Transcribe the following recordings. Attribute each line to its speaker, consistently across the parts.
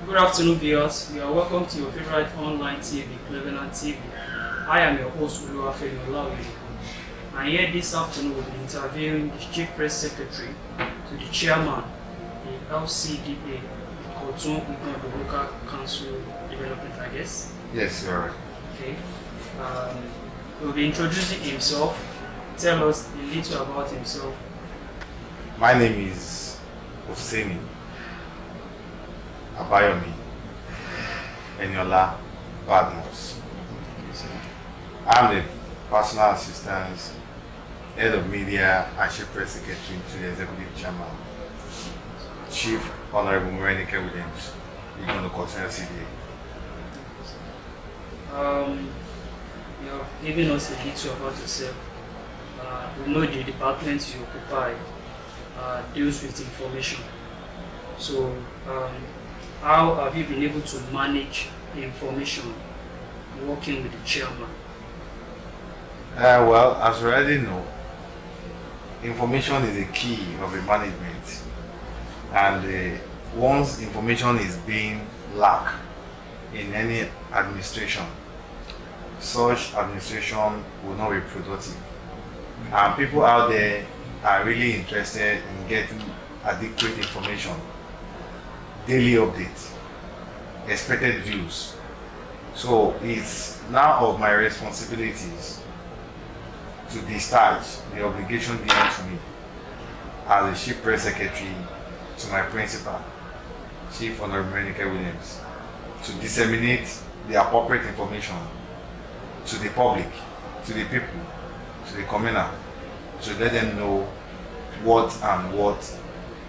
Speaker 1: Good afternoon, viewers. You are welcome to your favorite online TV, Cleveland TV. I am your host, Uluwafemi Olaoye. And here this afternoon, we'll be interviewing the Chief Press Secretary to the Chairman, the LCDA, Kotun Igbondo Local Council Development, I guess.
Speaker 2: Yes, you're right.
Speaker 1: Okay. He'll be introducing himself. Tell us a little about himself.
Speaker 2: My name is Oseni Abayomi Eniola Badmus. I'm the personal assistant, head of media, and chief press secretary to the executive chairman, Chief Honorable Morenike Williams, Igbondo Kotun LCDA.
Speaker 1: You have given us a little about yourself. We know the department you occupy deals with information. So, how have you been able to manage the information working with the chairman?
Speaker 2: Well, as you already know, information is a key of a management, and once information is being lacked in any administration, such administration will not be productive. And people out there are really interested in getting adequate information, daily updates, expected views. So it's now of my responsibilities to discharge the obligation given to me as the Chief Press Secretary to my principal, Chief Honorable Morenike Williams, to disseminate the appropriate information to the public, to the people, to the communal, to let them know what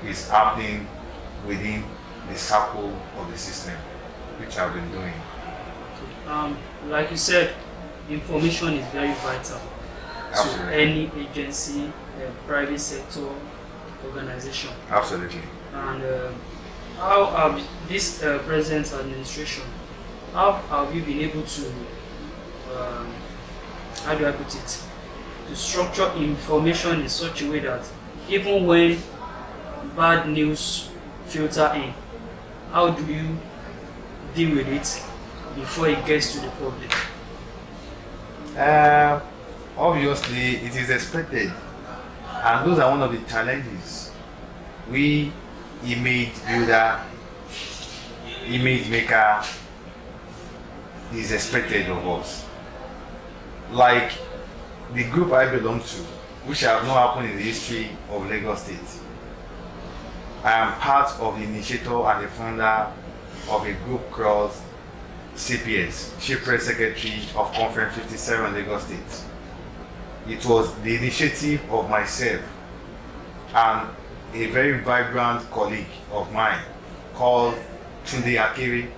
Speaker 2: is happening within the circle of the system, which I've been doing.
Speaker 1: Like you said, information is very vital
Speaker 2: Absolutely.
Speaker 1: to any agency, private sector, organization.
Speaker 2: Absolutely.
Speaker 1: And how have this present administration, how have you been able to, how do I put it, to structure information in such a way that even when bad news filter in, how do you deal with it before it gets to the public?
Speaker 2: Obviously, it is expected, and those are one of the challenges we image builder, image maker is expected of us. Like the group I belong to, which have not happened in the history of Lagos State. I am part of the initiator and the founder of a group called CPS, Chief Press Secretary of Conference 57 Lagos State. It was the initiative of myself and a very vibrant colleague of mine called Tunde Akere,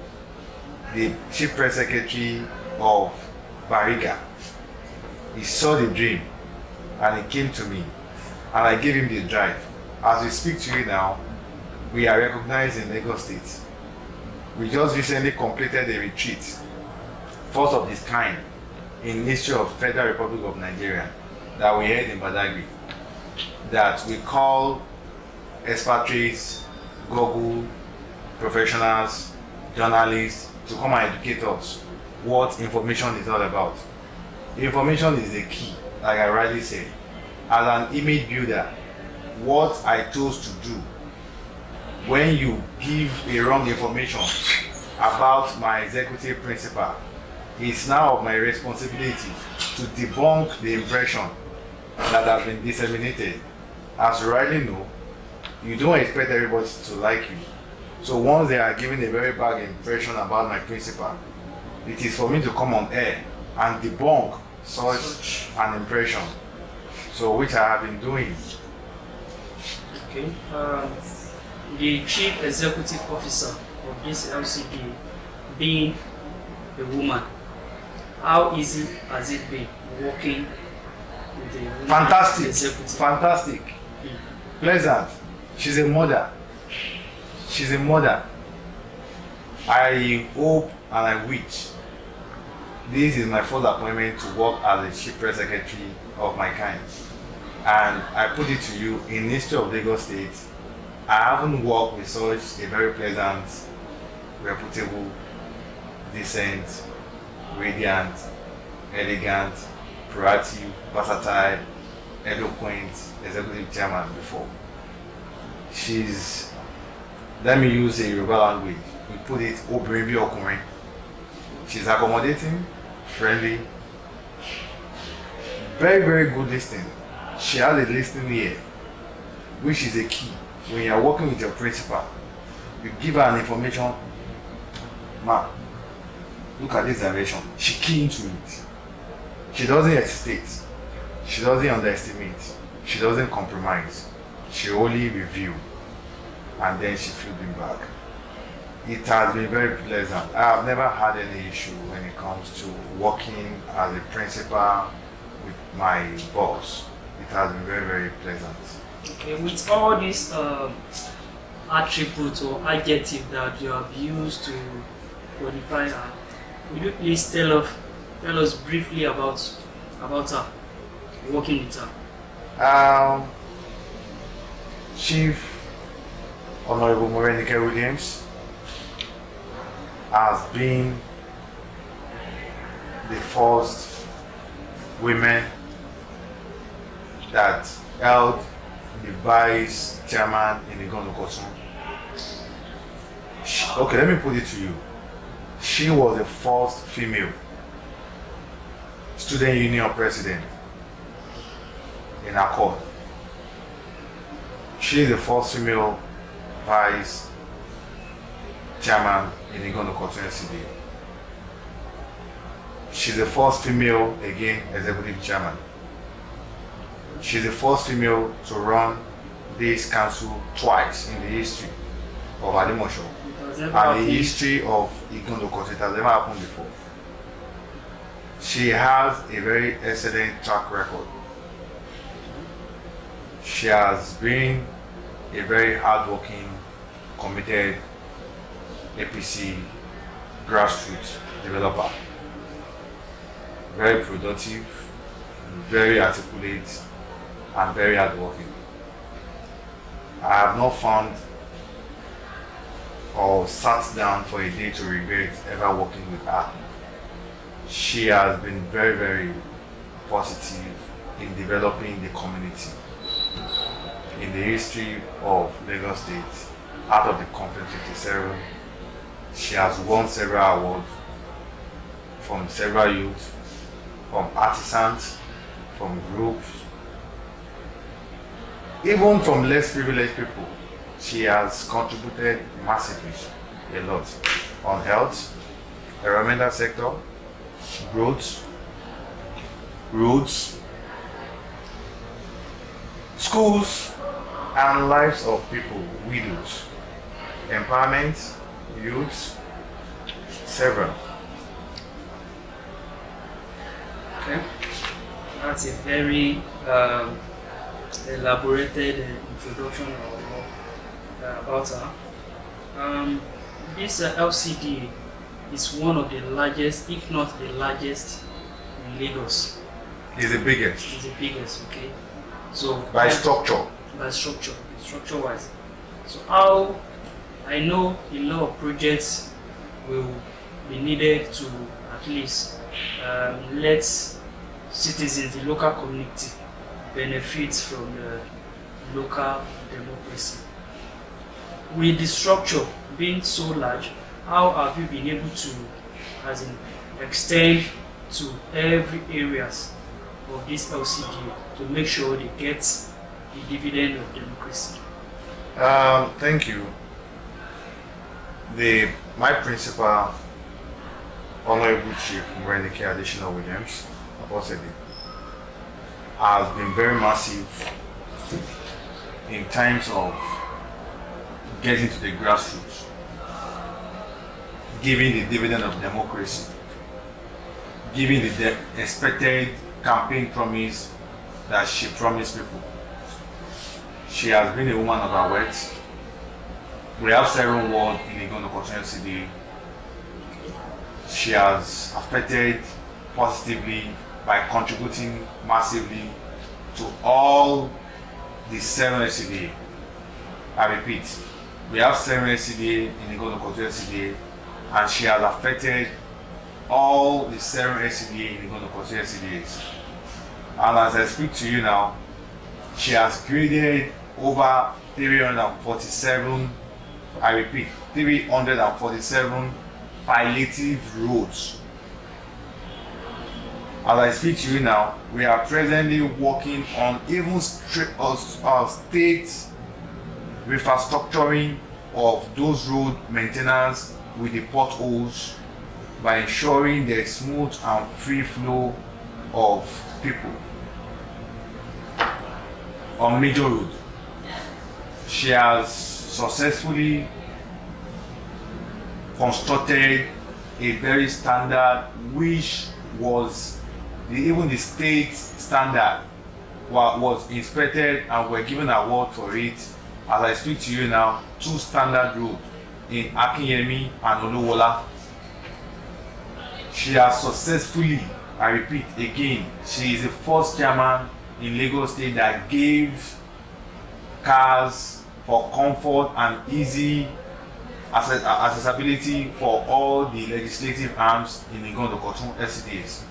Speaker 2: the Chief Press Secretary of Bariga. He saw the dream and he came to me and I gave him the drive. As we speak to you now, we are recognized in Lagos State. We just recently completed a retreat, first of this kind in history of Federal Republic of Nigeria, that we held in Badagry, that we call expatriates, Google, professionals, journalists to come and educate us what information is all about. Information is the key, like I rightly said. As an image builder, what I chose to do when you give a wrong information about my executive principal, it's now of my responsibility to debunk the impression that has been disseminated. As you rightly know, you don't expect everybody to like you. So once they are giving a very bad impression about my principal, it is for me to come on air and debunk such an impression. So which I have been doing.
Speaker 1: Okay. The chief executive officer of this LCD being a woman, how easy has it been working with the woman
Speaker 2: Fantastic.
Speaker 1: executive?
Speaker 2: Fantastic. Pleasant. She's a mother. She's a mother. I hope and I wish this is my first appointment to work as the Chief Press Secretary of my kind. And I put it to you, in history of Lagos State, I haven't worked with such a very pleasant reputable, decent, radiant, elegant, proactive, versatile, eloquent executive chairman before. She's, let me use a Yoruba language, we put it obìnrin bí ọkùnrin. She's accommodating, friendly, very good listening. She has a listening ear, which is a key. When you're working with your principal, you give her an information, ma, look at this direction. She key into it. She doesn't hesitate. She doesn't underestimate. She doesn't compromise. She only review and then she feedback back. It has been very pleasant. I have never had any issue when it comes to working as a principal with my boss. It has been very pleasant.
Speaker 1: Okay, with all these attributes or adjectives that you have used to qualify her, would you please tell us briefly about her, working with her?
Speaker 2: Chief Honorable Morenike Williams has been the first women that held the vice chairman in the Igonu Kotun. Okay, let me put it to you. She was the first female student union president in Accord. She is the first female vice chairman in Igonu Kotun LCD. She's the first female, again, executive chairman. She's the first female to run this council twice in the history of Alimosho and the history of Igonu Kotun. It has never happened before. She has a very excellent track record. She has been a very hardworking, committed APC grassroots developer. Very productive, very articulate, and very hardworking. I have not found or sat down for a day to regret ever working with her. She has been very positive in developing the community. In the history of Lagos State, out of the Conference 57, she has won several awards from several youth, from artisans, from groups, even from less privileged people. She has contributed massively, a lot, on health, environmental sector, growth, roads, schools, and lives of people, widows, empowerment, youth, several.
Speaker 1: Okay, that's a very elaborated introduction about her. This LCD is one of the largest, if not the largest, in Lagos.
Speaker 2: It's the biggest.
Speaker 1: It's the biggest, okay. So
Speaker 2: by structure.
Speaker 1: By structure-wise. So how I know a lot of projects will be needed to at least let citizens, the local community, benefit from the local democracy. With the structure being so large, how have you been able to, as in, extend to every areas of this LCD to make sure they get the dividend of democracy?
Speaker 2: Thank you. My principal, Honorable Chief Morenike Additional Williams, Abosede, has been very massive in terms of getting to the grassroots, giving the dividend of democracy, giving the expected campaign promise that she promised people. She has been a woman of her words. We have several wards in Igonu Kotun LCD. She has affected positively by contributing massively to all the 7 LCD. I repeat, We have 7 SCDA in Igondo Kotu SCDA, and she has affected all the 7 SCDA in Igondo Kotu SCDAs. And as I speak to you now, she has graded over 347, I repeat, 347 palliative roads. As I speak to you now, we are presently working on even state restructuring of those road maintenance with the potholes by ensuring there is smooth and free flow of people on major road. She has successfully constructed a very standard, which was even the state standard was inspected and were given an award for it. As I speak to you now, 2 standard roads in Akinyemi and Olowola. She has successfully, I repeat again, she is the first chairman in Lagos State that gave cars for comfort and easy accessibility for all the legislative arms in Igondo Kotu SCDAs.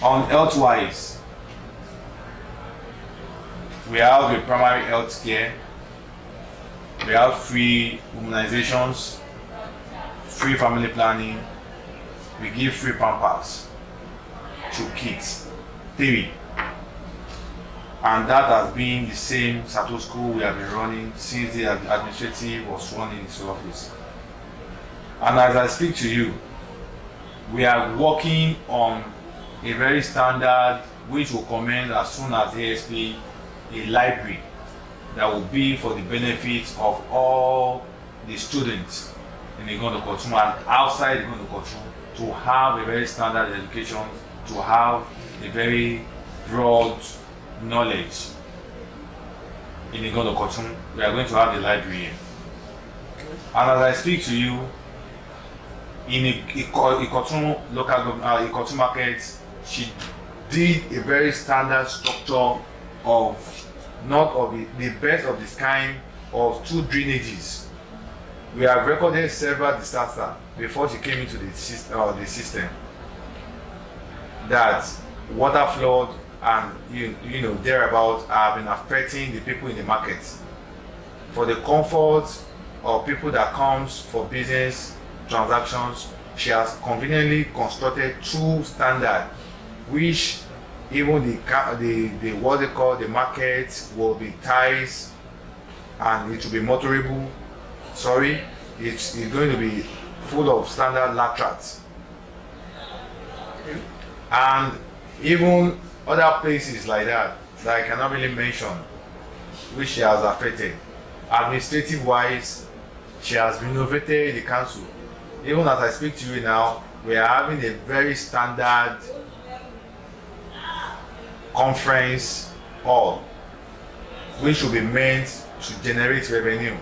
Speaker 2: On health-wise, we have a primary health care, we have free immunizations, free family planning, we give free pampers to kids, 3. And that has been the same status quo we have been running since the administrative was sworn in its office. And as I speak to you, we are working on a very standard, which will commence as soon as ASP, a library that will be for the benefit of all the students in Igondo Kotu and outside Igondo Kotu to have a very standard education, to have a very broad knowledge in Igondo Kotu. We are going to have the library here. And as I speak to you, in Ikotun local government, Ikotun market, she did a very standard structure of not of the best of this kind of 2 drainages. We have recorded several disasters before she came into the system that water flood and you know thereabout have been affecting the people in the market. For the comfort of people that comes for business transactions, she has conveniently constructed 2 standard, which even the what they call the market will be ties and it will be motorable. Sorry, it's going to be full of standard latrats. And even other places like that I cannot really mention, which she has affected. Administrative wise, she has renovated the council. Even as I speak to you now, we are having a very standard conference hall, which will be meant to generate revenue,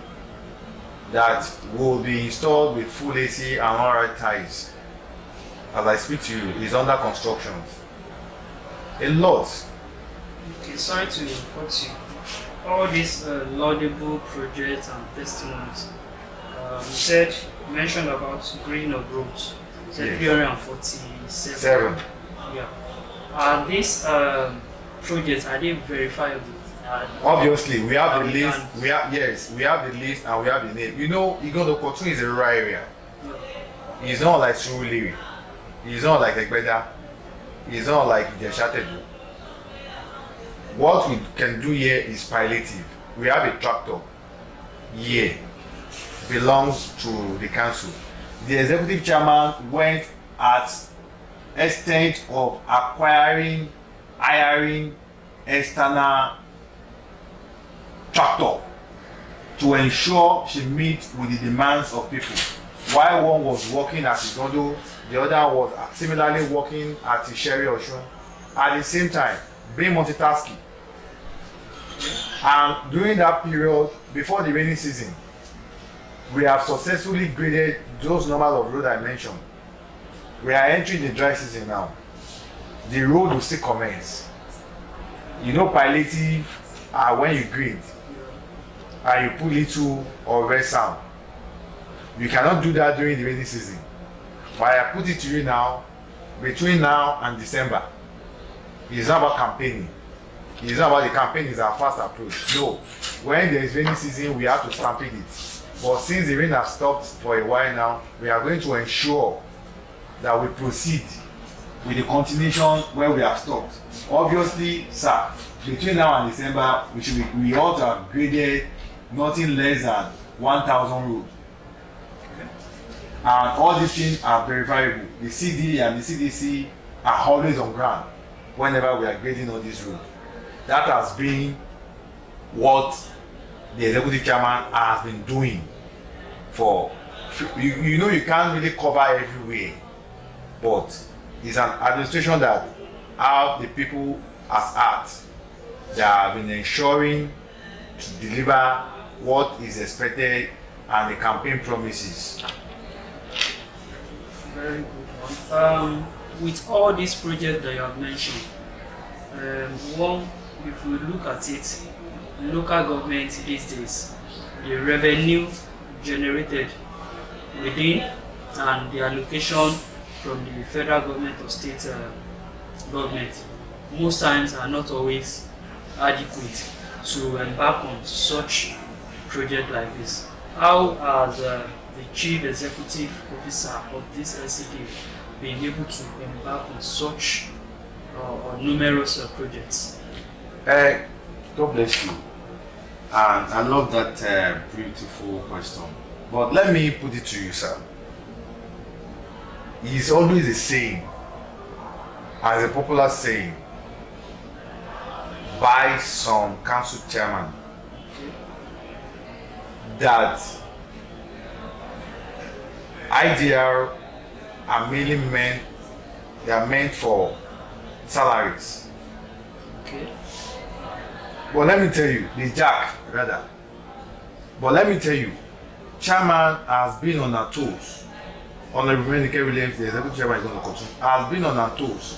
Speaker 2: that will be installed with full AC and alright ties. As I speak to you, is under construction. A lot.
Speaker 1: Okay, sorry to cut you. All these laudable projects and testimonies, you mentioned about green of roads, said 347. Yeah. Are these projects, are they verifiable?
Speaker 2: Obviously, we have the list. We have the list and we have the name. You know, Igondo Kotu is a rural area. Yeah. It's not like Surulere. It's not like Egbeda. It's not like Ijeshatedu. What we can do here is palliative. We have a tractor here, belongs to the council. The executive chairman went at extent of hiring external tractor to ensure she meets with the demands of people. While one was working at Igondo, the other was similarly working at Isheri Osun. At the same time, being multitasking. And during that period, before the rainy season, we have successfully graded those numbers of road I mentioned. We are entering the dry season now. The road will still commence. You know, palliative when you grade. and you put little or red sound. You cannot do that during the rainy season. But I put it to you now, between now and December, it's not about campaigning. It's not about the campaign, it's our fast approach. No, when there is rainy season, we have to stampede it. But since the rain has stopped for a while now, we are going to ensure that we proceed with the continuation where we have stopped. Obviously, sir, between now and December, we ought to have graded nothing less than 1,000 roads. And all these things are verifiable. The CD and the CDC are always on ground whenever we are grading all these roads. That has been what the executive chairman has been doing for, you know, you can't really cover everywhere, but it's an administration that have the people at heart, that have been ensuring to deliver what is expected and the campaign promises.
Speaker 1: Very good one. With all these projects that you have mentioned, one, if we look at it, local government these days, the revenue generated within and the allocation from the federal government or state government most times are not always adequate to embark on such project like this. How has the chief executive officer of this LCD been able to embark on such numerous projects?
Speaker 2: God bless you. And I love that beautiful question. But let me put it to you, sir. It's always the same, as a popular saying, by some council chairman, that IDR are mainly meant for salaries.
Speaker 1: Okay.
Speaker 2: But let me tell you, the jack rather. But let me tell you, chairman has been on our toes. Honorable Menike Williams, the executive chairman is going to continue, has been on our toes,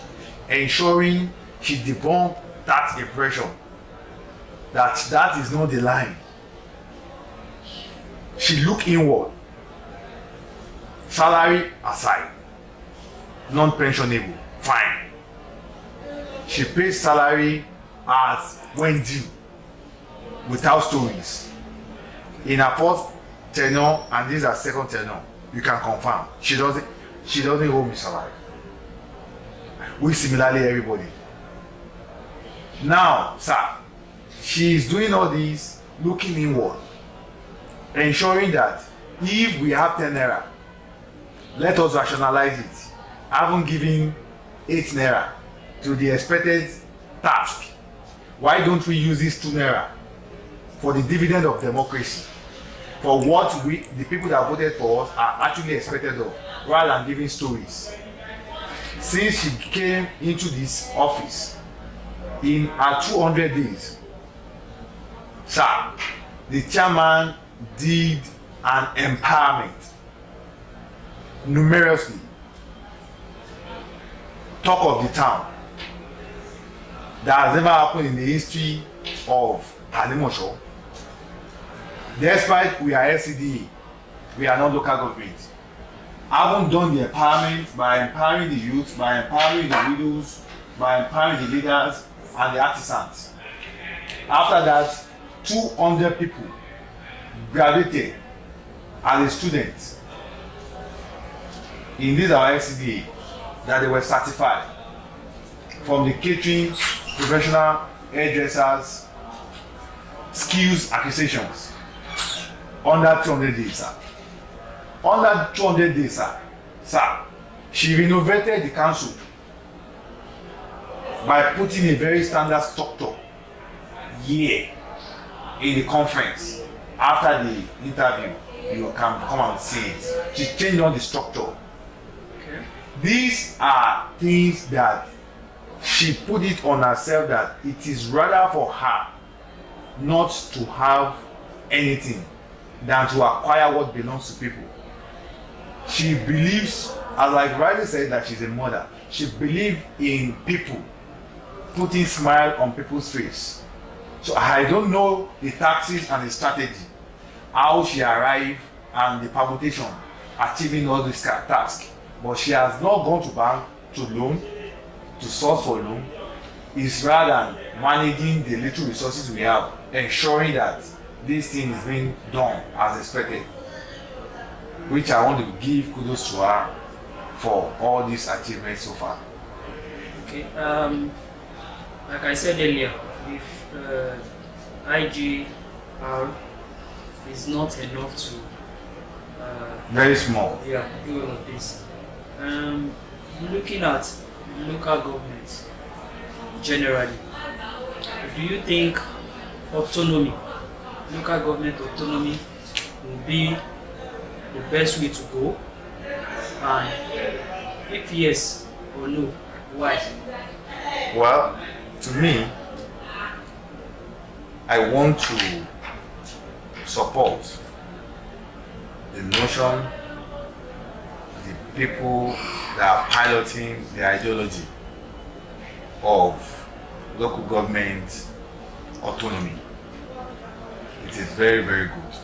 Speaker 2: ensuring she debunked that impression that is not the line. She looked inward. Salary aside, non-pensionable, fine. She pays salary as when due, without stories. In her first tenure, and this is her second tenure, you can confirm she doesn't owe me salary. We similarly everybody. Now, sir, she is doing all this looking inward, ensuring that if we have 10 naira, let us rationalize it. I haven't given 8 naira to the expected task. Why don't we use this 2 naira for the dividend of democracy? For what the people that voted for us are actually expected of, rather than giving stories. Since she came into this office, in her 200 days, sir, the chairman did an empowerment numerously. Talk of the town that has never happened in the history of Alimosho. Despite we are LCDA, we are not local government. Haven't done the empowerment by empowering the youth, by empowering the widows, by empowering the leaders and the artisans. After that, 200 people graduated as a student in this our LCDA that they were certified from the catering, professional hairdressers, skills acquisitions under 200 days, sir. Under 200 days, sir, she renovated the council by putting a very standard structure here in the conference. After the interview, you can come and see it. She changed on the structure.
Speaker 1: Okay.
Speaker 2: These are things that she put it on herself, that it is rather for her not to have anything than to acquire what belongs to people. She believes, as like rightly said, that she's a mother. She believes in people, putting smile on people's face. So I don't know the tactics and the strategy, how she arrived and the permutation achieving all this task. But she has not gone to bank to loan, to source for loan. It's rather managing the little resources we have, ensuring that this thing is being done as expected. Which I want to give kudos to her for all these achievements so far.
Speaker 1: Okay. Like I said earlier, if IGR is not enough to
Speaker 2: very small.
Speaker 1: Yeah, do all of this. Looking at local governments generally, do you think autonomy, local government autonomy, will be the best way to go? And if yes or no, why?
Speaker 2: Well, to me, I want to support the notion, the people that are piloting the ideology of local government autonomy. It is very, very good.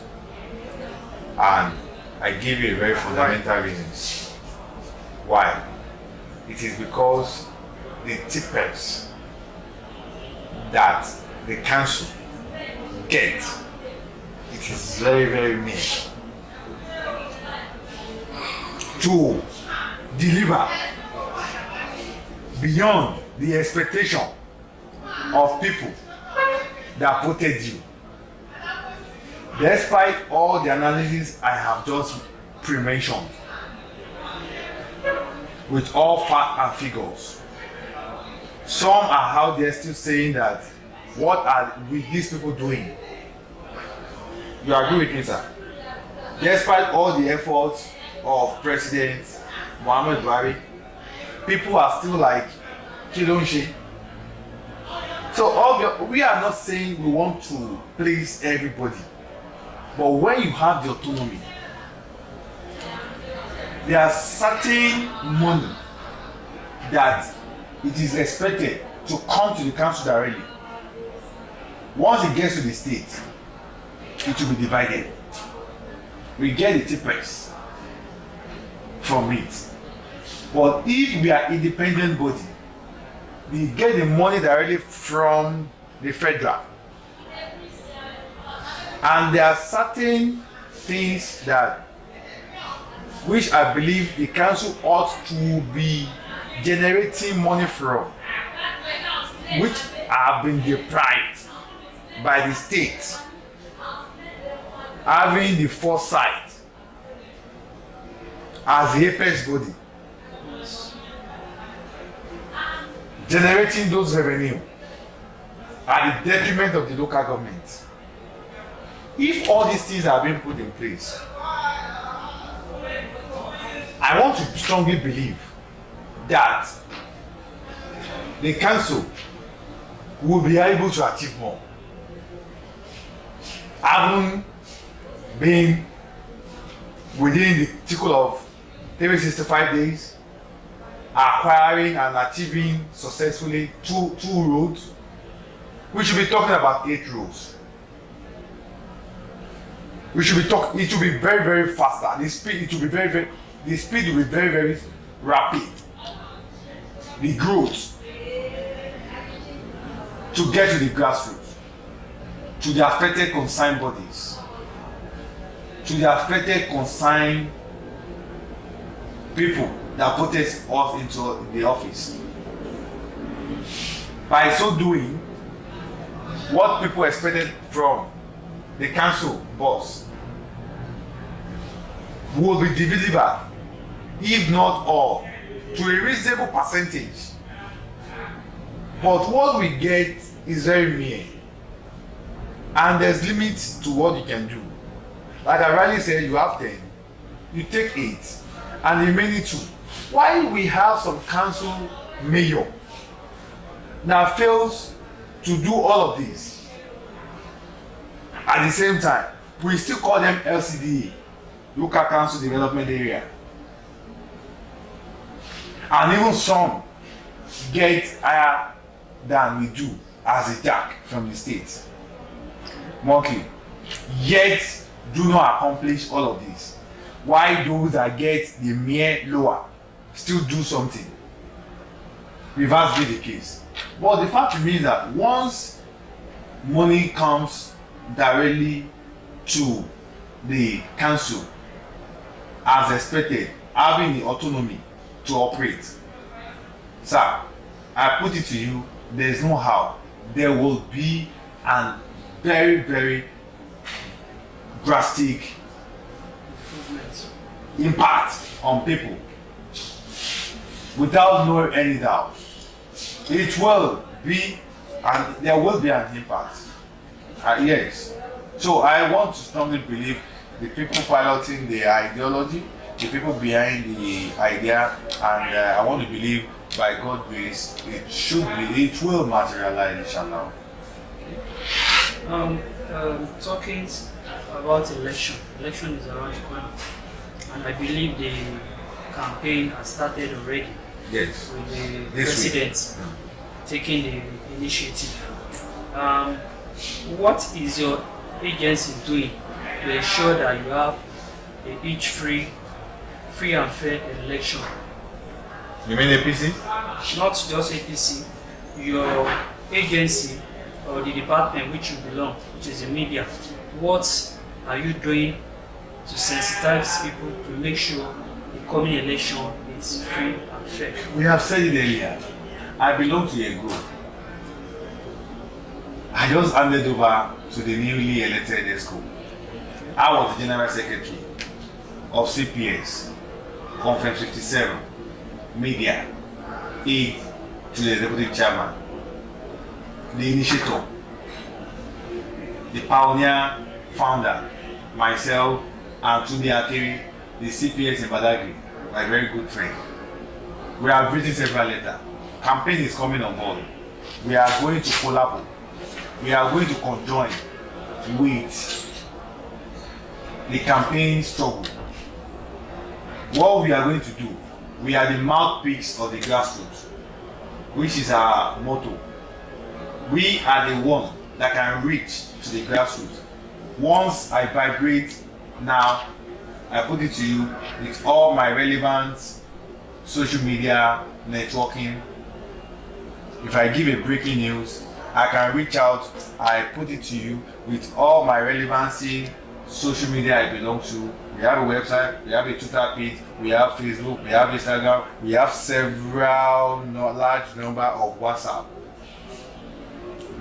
Speaker 2: And I give you a very fundamental reason. Why? It is because the tippers that the council get, it is very, very mean to deliver beyond the expectation of people that voted you. Despite all the analysis I have just pre-mentioned, with all facts and figures, some are out there still saying that what are these people doing? You agree with me, sir? Despite all the efforts of President Muhammad Buhari, people are still like, Kidonshi. So we are not saying we want to please everybody, but when you have the autonomy, there are certain money that it is expected to come to the council directly. Once it gets to the state, it will be divided. We get the tippers from it. But if we are independent body, we get the money directly from the federal. And there are certain things that which I believe the council ought to be generating money from, which have been deprived by the state, having the foresight as the apex body, generating those revenue at the detriment of the local government. If all these things are being put in place, I want to strongly believe that the council will be able to achieve more. Having been within the cycle of 365 days, acquiring and achieving successfully two roads, we should be talking about 8 roads. We should be talking. It will be very, very faster. The speed will be very, very rapid. The growth to get to the grassroots, to the affected consigned bodies, to the affected consigned people that voted us into the office. By so doing, what people expected from the council boss will be delivered, if not all, to a reasonable percentage. But what we get is very mere, and there's limits to what you can do. Like I rightly said, you have 10, you take 8, and the remaining 2. Why we have some council mayor that fails to do all of this, at the same time, we still call them LCDA, Local Council Development Area. And even some get higher than we do as a jack from the state. monthly, yet do not accomplish all of this. Why those that get the mere lower still do something? Reverse be the case. But the fact remains that once money comes directly to the council as expected, having the autonomy to operate, sir, I put it to you, there is no how. There will be a very, very drastic impact on people without no any doubt. It will be, and there will be an impact. Yes. So I want to strongly believe the people piloting the ideology, the people behind the idea, and I want to believe by God's grace it will materialize, inshallah.
Speaker 1: Talking about election is around the corner, and I believe the campaign has started already.
Speaker 2: Yes.
Speaker 1: With the president taking the initiative. What is your agency doing to ensure that you have each free and fair election?
Speaker 2: You mean APC?
Speaker 1: Not just APC, your agency or the department which you belong, which is the media. What are you doing to sensitize people to make sure the coming election is free and fair?
Speaker 2: We have said it earlier. I belong to a group. I just handed over to the newly elected ESCO. I was the General Secretary of CPS, Conference 57, Media, aid to the Executive Chairman, the initiator, the pioneer founder, myself, and Tunde Akiri, the CPS in Badagry, my very good friend. We have written several letters. Campaign is coming on board. We are going to collaborate. We are going to conjoin with the campaign struggle. What we are going to do, we are the mouthpiece of the grassroots, which is our motto. We are the one that can reach to the grassroots. Once I vibrate now, I put it to you with all my relevant social media networking. If I give a breaking news, I can reach out. I put it to you with all my relevancy social media I belong to. We have a website, we have a Twitter page, we have Facebook, we have Instagram, we have several large number of WhatsApp.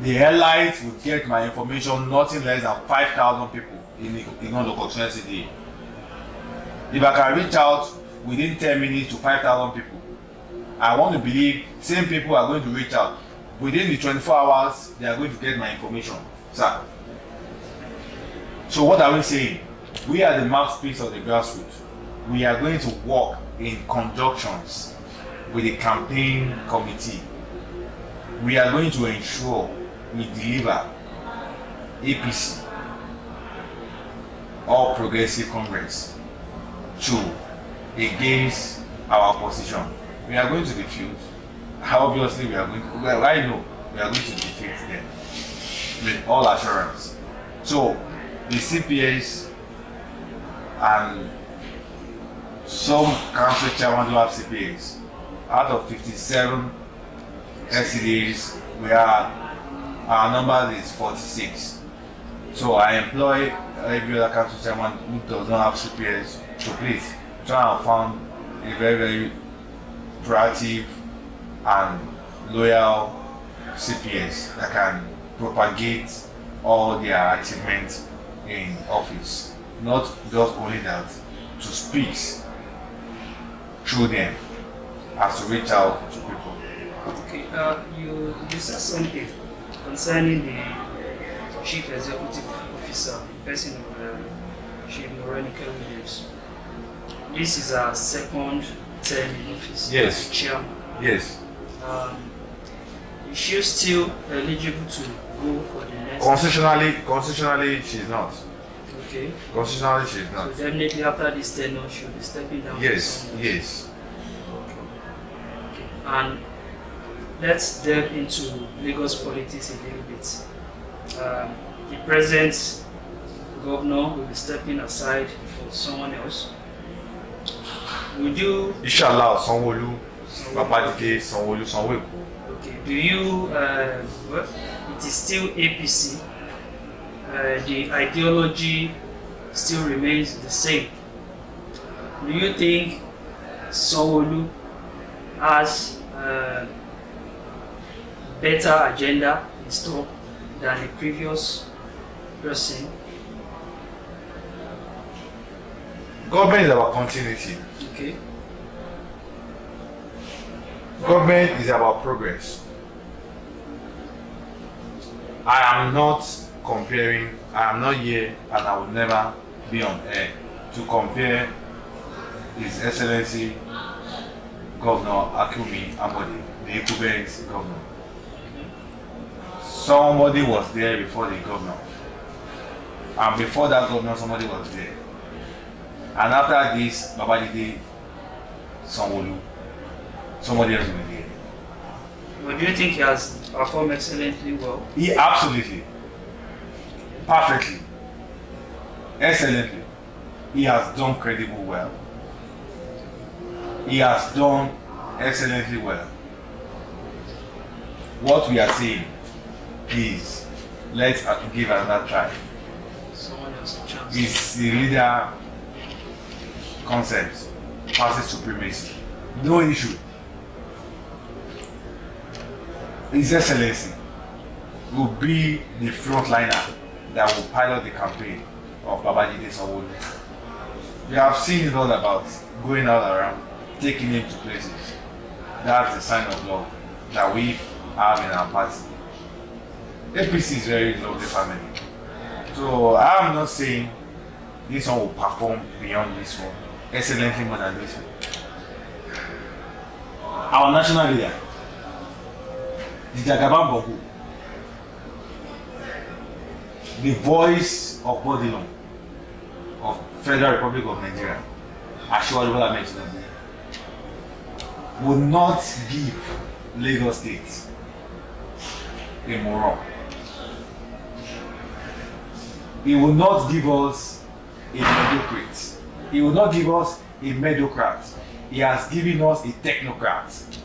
Speaker 2: The airlines will get my information nothing less than 5,000 people in all the constituency. If I can reach out within 10 minutes to 5,000 people, I want to believe same people are going to reach out. Within the 24 hours, they are going to get my information, sir. So what are we saying? We are the mouthpiece of the grassroots. We are going to work in conjunctions with the campaign committee. We are going to ensure we deliver APC, All Progressive Congress, to against our opposition. We are going to defeat. Obviously, we are going to. Well, I know we are going to defeat them with all assurance. So, the CPS and some council chairman do have CPS. Out of 57 SCDs, our number is 46. So I employ every other council chairman who does not have CPS. So please try and find a very, very proactive and loyal CPS that can propagate all their achievements in office. Not just only that, to speak through them as to reach out to people.
Speaker 1: Okay, you said something concerning the Chief Executive Officer, the person of Chief Veronica Williams. This is our second term in office.
Speaker 2: Yes.
Speaker 1: As chairman.
Speaker 2: Yes.
Speaker 1: Is she still eligible to go for the next?
Speaker 2: Constitutionally, she's not.
Speaker 1: Okay.
Speaker 2: Constitutionally, she's not.
Speaker 1: So definitely after this tenure, she'll be stepping down.
Speaker 2: Yes. Yes.
Speaker 1: Okay. And let's delve into Lagos politics a little bit. the present governor will be stepping aside for someone else. Would you?
Speaker 2: Inshallah, Sanwo-Olu, Babajide, Sanwo-Olu, Sanwo-Eko.
Speaker 1: Okay. Do you? Well, it is still APC. The ideology still remains the same. Do you think Sanwo-Olu has better agenda in store than the previous person?
Speaker 2: Government is about continuity.
Speaker 1: Okay.
Speaker 2: Government is about progress. I am not comparing, I am not here and I will never be on air to compare His Excellency Governor Akinwumi Ambode, the incumbent governor. Somebody was there before the governor. And before that governor, somebody was there. And after this, Babajide, Sanwo-Olu, somebody else will be there.
Speaker 1: But do you think he has performed excellently well?
Speaker 2: He absolutely, perfectly, excellently. He has done credible well. He has done excellently well. What we are saying is, let's give another try.
Speaker 1: Someone else a chance.
Speaker 2: It's the leader concept, passes supremacy. No issue. His Excellency will be the frontliner that will pilot the campaign of Babajide Sanwo-Olu. We have seen it all about going out around, taking him to places. That's the sign of love that we have in our party. APC is very lovely family. So I'm not saying this one will perform beyond this one, excellently more than this one. Our national leader, the Jagaban Bongo, the voice of Bodilon of Federal Republic of Nigeria, Asiwaju Bola Ahmed Tinubu, will not give Lagos State a moron. He will not give us a mediocrat. He will not give us a mediocrat. He has given us a technocrat.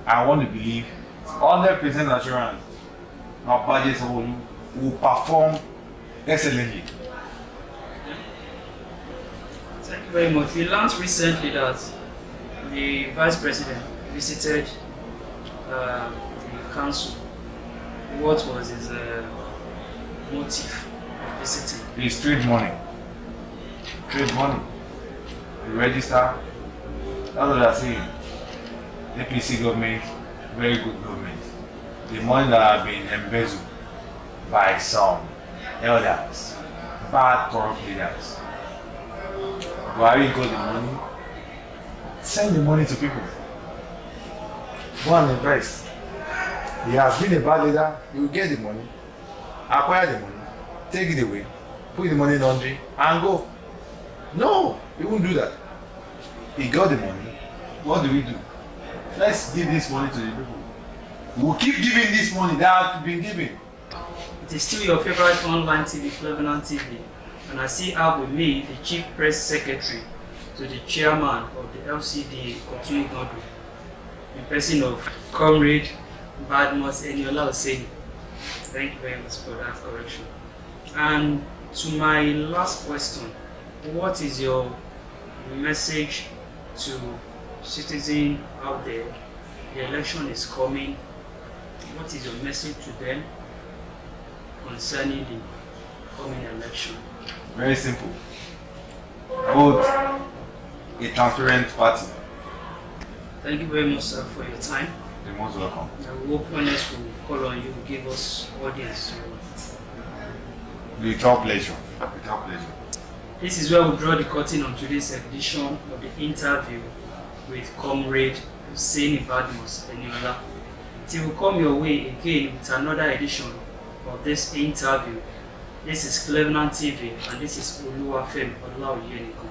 Speaker 2: I want to believe 100% assurance Babajide Sanwo-Olu will perform excellently.
Speaker 1: Thank you very much. We learned recently that the Vice President visited the council. What was his motive of visiting?
Speaker 2: It's trade money. Trade money. You register. That's what I'm saying. APC government, very good government. The money that have been embezzled by some elders, bad corrupt leaders. Buhari got the money. Send the money to people. Go and invest. He has been a bad leader, he will get the money, acquire the money, take it away, put the money in laundry, and go. No, he won't do that. He got the money. What do? Let's give this money to the people. We'll keep giving this money that has been given.
Speaker 1: It is still your favorite online TV, Cleveland TV, and I still have with me the Chief Press Secretary to the Chairman of the LCDA, Kotun Ighodun, the person of Comrade Badmus Eniola Oseni. Thank you very much for that correction. And to my last question, what is your message to citizens out there? The election is coming. What is your message to them concerning the coming election?
Speaker 2: Very simple. Vote a transparent party.
Speaker 1: Thank you very much, sir, for your time.
Speaker 2: You're most welcome.
Speaker 1: I hope when else will call on you, give us audience.
Speaker 2: With our pleasure. With our pleasure.
Speaker 1: This is where we draw the curtain on today's edition of the interview with Comrade Oseni Badmus Eniola. Till we come your way again with another edition of this interview. This is Cleveland TV and this is Oluwafemi Olaoyenikan.